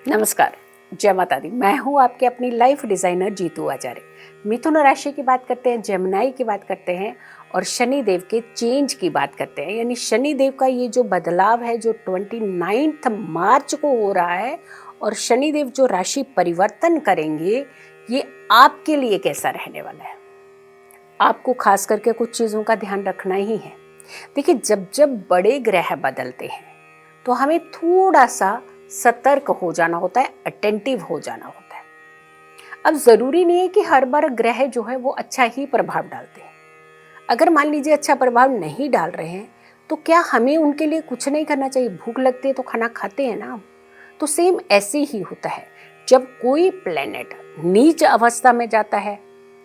नमस्कार, जय माता दी। मैं हूँ आपके अपनी लाइफ डिज़ाइनर जीतू आचार्य। मिथुन राशि की बात करते हैं, जेमिनी की बात करते हैं और शनि देव के चेंज की बात करते हैं। यानी शनि देव का ये जो बदलाव है जो 29 मार्च को हो रहा है और शनि देव जो राशि परिवर्तन करेंगे, ये आपके लिए कैसा रहने वाला है। आपको खास करके कुछ चीज़ों का ध्यान रखना ही है। देखिए, जब जब बड़े ग्रह बदलते हैं तो हमें थोड़ा सा सतर्क हो जाना होता है, अटेंटिव हो जाना होता है। अब ज़रूरी नहीं है कि हर बार ग्रह जो है वो अच्छा ही प्रभाव डालते हैं। अगर मान लीजिए अच्छा प्रभाव नहीं डाल रहे हैं तो क्या हमें उनके लिए कुछ नहीं करना चाहिए? भूख लगती है तो खाना खाते हैं ना। तो सेम ऐसे ही होता है, जब कोई प्लेनेट नीच अवस्था में जाता है,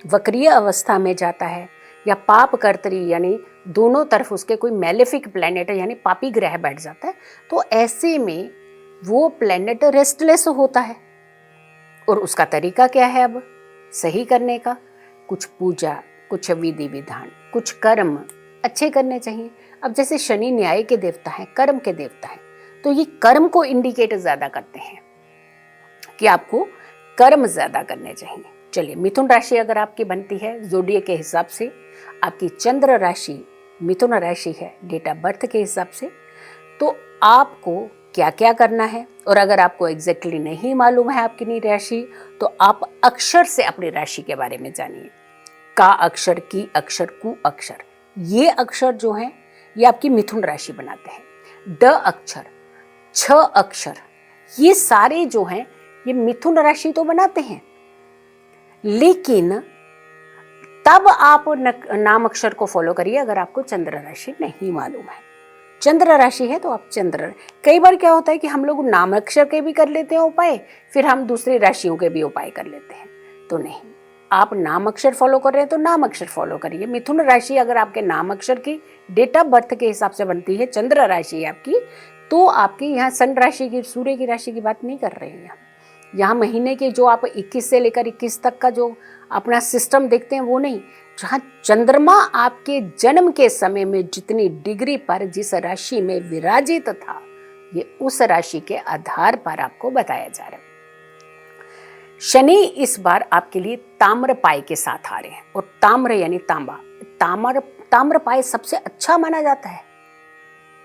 वक्रीय अवस्था में जाता है या पाप कर्तरी यानी दोनों तरफ उसके कोई मैलेफिक प्लेनेट है यानी पापी ग्रह बैठ जाता है, तो ऐसे में वो प्लेनेट रेस्टलेस होता है। और उसका तरीका क्या है अब सही करने का? कुछ पूजा, कुछ विधि विधान, कुछ कर्म अच्छे करने चाहिए। अब जैसे शनि न्याय के देवता हैं, कर्म के देवता हैं, तो ये कर्म को इंडिकेट ज़्यादा करते हैं कि आपको कर्म ज़्यादा करने चाहिए। चलिए, मिथुन राशि अगर आपकी बनती है ज़ोडिएक के हिसाब से, आपकी चंद्र राशि मिथुन राशि है डेट ऑफ बर्थ के हिसाब से, तो आपको क्या क्या करना है। और अगर आपको एग्जैक्टली नहीं मालूम है आपकी नई राशि, तो आप अक्षर से अपनी राशि के बारे में जानिए। का अक्षर, की अक्षर, कु अक्षर, ये अक्षर जो हैं ये आपकी मिथुन राशि बनाते हैं। ड अक्षर, छ अक्षर, ये सारे जो हैं ये मिथुन राशि तो बनाते हैं, लेकिन तब आप नाम अक्षर को फॉलो करिए अगर आपको चंद्र राशि नहीं मालूम है। चंद्र राशि है तो आप चंद्र। कई बार क्या होता है कि हम लोग नाम अक्षर के भी कर लेते हैं उपाय, फिर हम दूसरी राशियों के भी उपाय कर लेते हैं। तो नहीं, आप नाम अक्षर फॉलो कर रहे हैं तो नाम अक्षर फॉलो करिए। मिथुन राशि अगर आपके नाम अक्षर की डेट ऑफ बर्थ के हिसाब से बनती है, चंद्र राशि है आपकी, तो आपकी यहाँ सन राशि की, सूर्य की राशि की बात नहीं कर रहे हैं। यहाँ महीने के जो आप 21 से लेकर 21 तक का जो अपना सिस्टम देखते हैं वो नहीं। जहाँ चंद्रमा आपके जन्म के समय में जितनी डिग्री पर जिस राशि में विराजित था, ये उस राशि के आधार पर आपको बताया जा रहा है। शनि इस बार आपके लिए ताम्रपाय के साथ आ रहे हैं, और ताम्र यानी तांबा। ताम्रपाय सबसे अच्छा माना जाता है।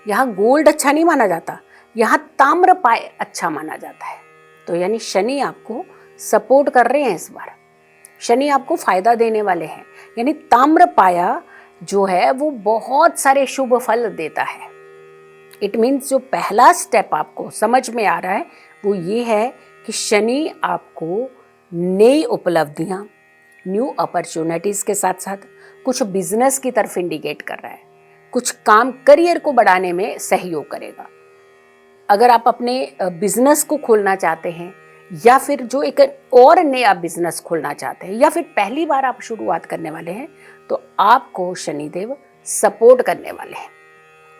यहाँ गोल्ड अच्छा नहीं माना जाता, यहाँ ताम्रपाय अच्छा माना जाता है। तो यानी शनि आपको सपोर्ट कर रहे हैं इस बार, शनि आपको फायदा देने वाले हैं। यानी ताम्रपाया जो है वो बहुत सारे शुभ फल देता है। इट मीन्स जो पहला स्टेप आपको समझ में आ रहा है वो ये है कि शनि आपको नई उपलब्धियां, न्यू अपॉर्चुनिटीज के साथ साथ कुछ बिजनेस की तरफ इंडिकेट कर रहा है, कुछ काम, करियर को बढ़ाने में सहयोग करेगा। अगर आप अपने बिजनेस को खोलना चाहते हैं या फिर जो एक और नया बिजनेस खोलना चाहते हैं या फिर पहली बार आप शुरुआत करने वाले हैं, तो आपको शनिदेव सपोर्ट करने वाले हैं।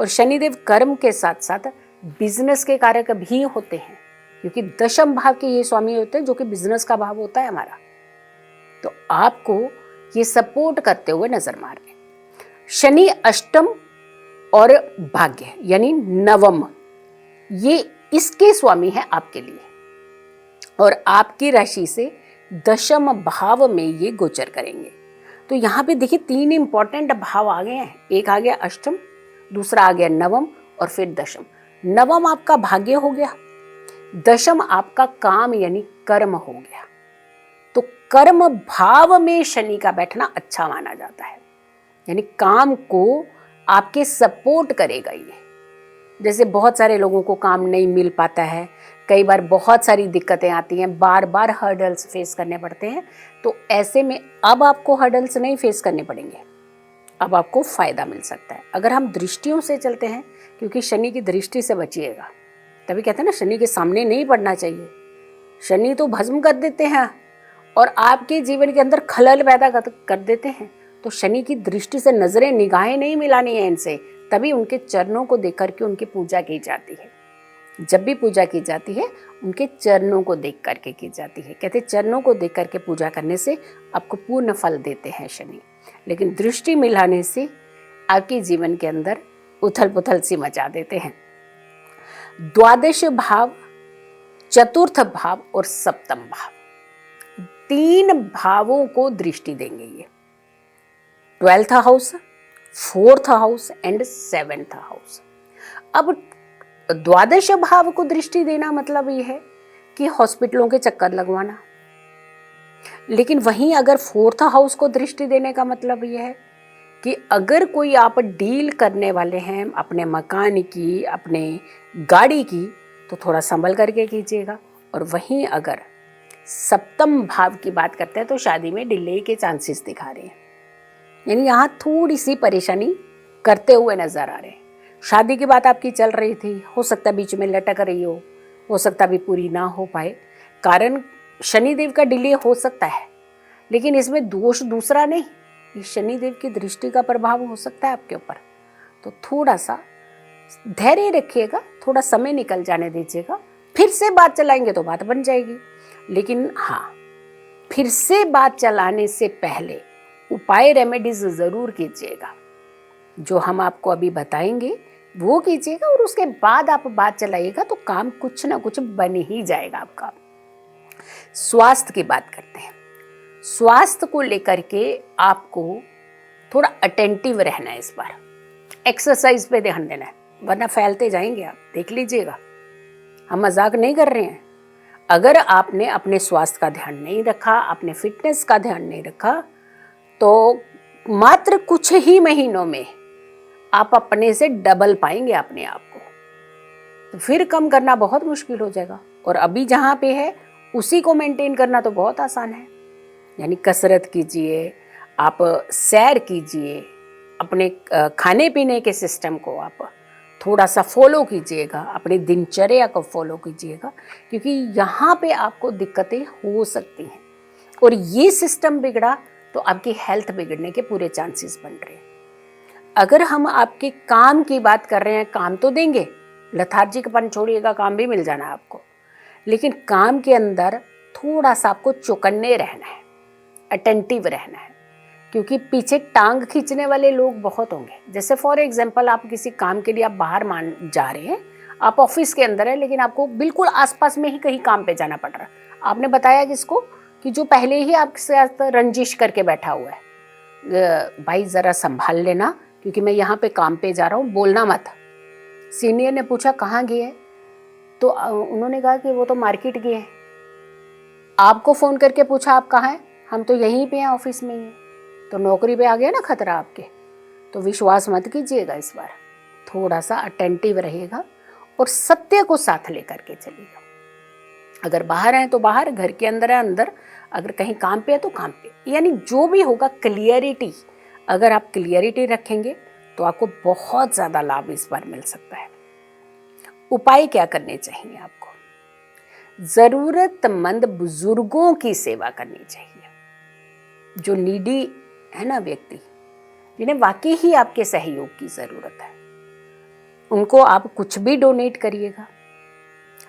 और शनिदेव कर्म के साथ साथ बिजनेस के कारक भी होते हैं, क्योंकि दशम भाव के ये स्वामी होते हैं जो कि बिजनेस का भाव होता है हमारा। तो आपको ये सपोर्ट करते हुए नजर मार रहे हैं। शनि अष्टम और भाग्य यानी नवम, ये इसके स्वामी है आपके लिए, और आपकी राशि से दशम भाव में ये गोचर करेंगे। तो यहाँ पे देखिए 3 इंपॉर्टेंट भाव आ गए हैं। एक आ गया अष्टम, दूसरा आ गया नवम, और फिर दशम। नवम आपका भाग्य हो गया, दशम आपका काम यानी कर्म हो गया। तो कर्म भाव में शनि का बैठना अच्छा माना जाता है, यानी काम को आपके सपोर्ट करेगा ये। जैसे बहुत सारे लोगों को काम नहीं मिल पाता है, कई बार बहुत सारी दिक्कतें आती हैं, बार बार हर्डल्स फेस करने पड़ते हैं, तो ऐसे में अब आपको हर्डल्स नहीं फेस करने पड़ेंगे, अब आपको फ़ायदा मिल सकता है अगर हम दृष्टियों से चलते हैं। क्योंकि शनि की दृष्टि से बचिएगा, तभी कहते हैं ना शनि के सामने नहीं पड़ना चाहिए। शनि तो भस्म कर देते हैं और आपके जीवन के अंदर खलल पैदा कर देते हैं। तो शनि की दृष्टि से नजरें, निगाहें नहीं मिलानी है इनसे, तभी उनके चरणों को देख करके उनकी पूजा की जाती है। जब भी पूजा की जाती है उनके चरणों को देख करके की जाती है। कहते चरणों को देख करके पूजा करने से आपको पूर्ण फल देते हैं शनि, लेकिन दृष्टि मिलाने से आपके जीवन के अंदर उथल पुथल सी मचा देते हैं। द्वादश भाव चतुर्थ भाव और सप्तम भाव, 3 भावों को दृष्टि देंगे ये। 12th house, 4th house and 7th house. अब द्वादश भाव को दृष्टि देना मतलब ये है कि हॉस्पिटलों के चक्कर लगवाना, लेकिन वहीं अगर 4th हाउस को दृष्टि देने का मतलब ये है कि अगर कोई आप डील करने वाले हैं अपने मकान की, अपने गाड़ी की, तो थोड़ा संभल करके कीजिएगा। और वहीं अगर सप्तम भाव की बात करते हैं तो शादी में डिले के चांसेस दिखा रहे हैं, यानी यहाँ थोड़ी सी परेशानी करते हुए नजर आ रहे हैं। शादी की बात आपकी चल रही थी, हो सकता है बीच में लटक रही हो सकता है अभी पूरी ना हो पाए, कारण शनिदेव का डिले हो सकता है, लेकिन इसमें दोष दूसरा नहीं, ये शनिदेव की दृष्टि का प्रभाव हो सकता है आपके ऊपर। तो थोड़ा सा धैर्य रखिएगा, थोड़ा समय निकल जाने दीजिएगा, फिर से बात चलाएंगे तो बात बन जाएगी। लेकिन हाँ, फिर से बात चलाने से पहले उपाय रेमेडीज जरूर कीजिएगा, जो हम आपको अभी बताएंगे वो कीजिएगा, और उसके बाद आप बात चलाइएगा तो काम कुछ ना कुछ बन ही जाएगा आपका। स्वास्थ्य की बात करते हैं। स्वास्थ्य को लेकर के आपको थोड़ा अटेंटिव रहना है इस बार, एक्सरसाइज पे ध्यान देना है, वरना फैलते जाएंगे आप, देख लीजिएगा, हम मजाक नहीं कर रहे हैं। अगर आपने अपने स्वास्थ्य का ध्यान नहीं रखा, अपने फिटनेस का ध्यान नहीं रखा, तो मात्र कुछ ही महीनों में आप अपने से डबल पाएंगे अपने आप को, तो फिर कम करना बहुत मुश्किल हो जाएगा। और अभी जहाँ पे है उसी को मेंटेन करना तो बहुत आसान है, यानी कसरत कीजिए, आप सैर कीजिए, अपने खाने पीने के सिस्टम को आप थोड़ा सा फॉलो कीजिएगा, अपनी दिनचर्या को फॉलो कीजिएगा, क्योंकि यहाँ पे आपको दिक्कतें हो सकती हैं, और ये सिस्टम बिगड़ा तो आपकी हेल्थ बिगड़ने के पूरे चांसेस बन रहे हैं। अगर हम आपके काम की बात कर रहे हैं, काम तो देंगे, लथार्जिकपन छोड़िएगा, काम भी मिल जाना आपको, लेकिन काम के अंदर थोड़ा सा आपको चौकन्ने रहना है, अटेंटिव रहना है, क्योंकि पीछे टांग खींचने वाले लोग बहुत होंगे। जैसे फॉर एग्जांपल, आप किसी काम के लिए आप बाहर जा रहे हैं, आप ऑफिस के अंदर है, लेकिन आपको बिल्कुल आसपास में ही कहीं काम पे जाना पड़ रहा है। आपने बताया किसको कि जो पहले ही आपके साथ रंजिश करके बैठा हुआ है, भाई ज़रा संभाल लेना, क्योंकि मैं यहाँ पे काम पे जा रहा हूँ, बोलना मत। सीनियर ने पूछा कहाँ गए, तो उन्होंने कहा कि वो तो मार्केट गए हैं। आपको फ़ोन करके पूछा आप कहाँ हैं, हम तो यहीं पे हैं, ऑफिस में ही हैं, तो नौकरी पे आ गया ना खतरा आपके। तो विश्वास मत कीजिएगा, इस बार थोड़ा सा अटेंटिव रहेगा और सत्य को साथ लेकर के चलिएगा। अगर बाहर हैं तो बाहर, घर के अंदर है अंदर, अगर कहीं काम पे है तो काम पे, यानी जो भी होगा क्लियरिटी, अगर आप क्लियरिटी रखेंगे तो आपको बहुत ज़्यादा लाभ इस बार मिल सकता है। उपाय क्या करने चाहिए आपको? ज़रूरतमंद बुजुर्गों की सेवा करनी चाहिए, जो नीडी है ना व्यक्ति, जिन्हें वाकई ही आपके सहयोग की ज़रूरत है, उनको आप कुछ भी डोनेट करिएगा,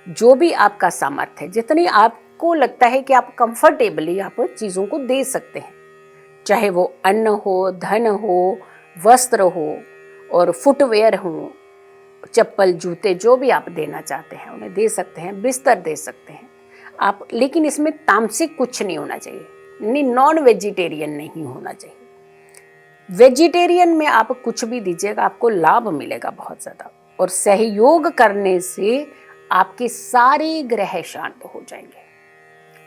जो भी आपका सामर्थ्य है, जितनी आपको लगता है कि आप कंफर्टेबली आप चीज़ों को दे सकते हैं, चाहे वो अन्न हो, धन हो, वस्त्र हो और फुटवेयर हो, चप्पल जूते, जो भी आप देना चाहते हैं उन्हें दे सकते हैं, बिस्तर दे सकते हैं आप, लेकिन इसमें तामसिक कुछ नहीं होना चाहिए, नॉन वेजिटेरियन नहीं होना चाहिए। वेजिटेरियन में आप कुछ भी दीजिएगा, आपको लाभ मिलेगा बहुत ज़्यादा, और सहयोग करने से आपके सारे ग्रह शांत हो जाएंगे।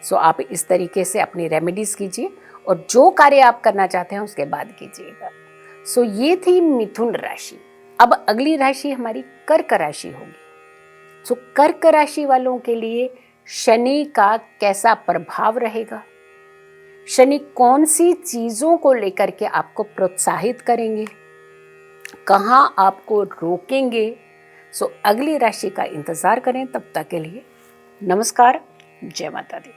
सो आप इस तरीके से अपनी रेमेडीज कीजिए, और जो कार्य आप करना चाहते हैं उसके बाद कीजिएगा। सो ये थी मिथुन राशि। अब अगली राशि हमारी कर्क राशि होगी। सो कर्क राशि वालों के लिए शनि का कैसा प्रभाव रहेगा, शनि कौन सी चीज़ों को लेकर के आपको प्रोत्साहित करेंगे, कहाँ आपको रोकेंगे, सो अगली राशि का इंतज़ार करें। तब तक के लिए नमस्कार, जय माता दी।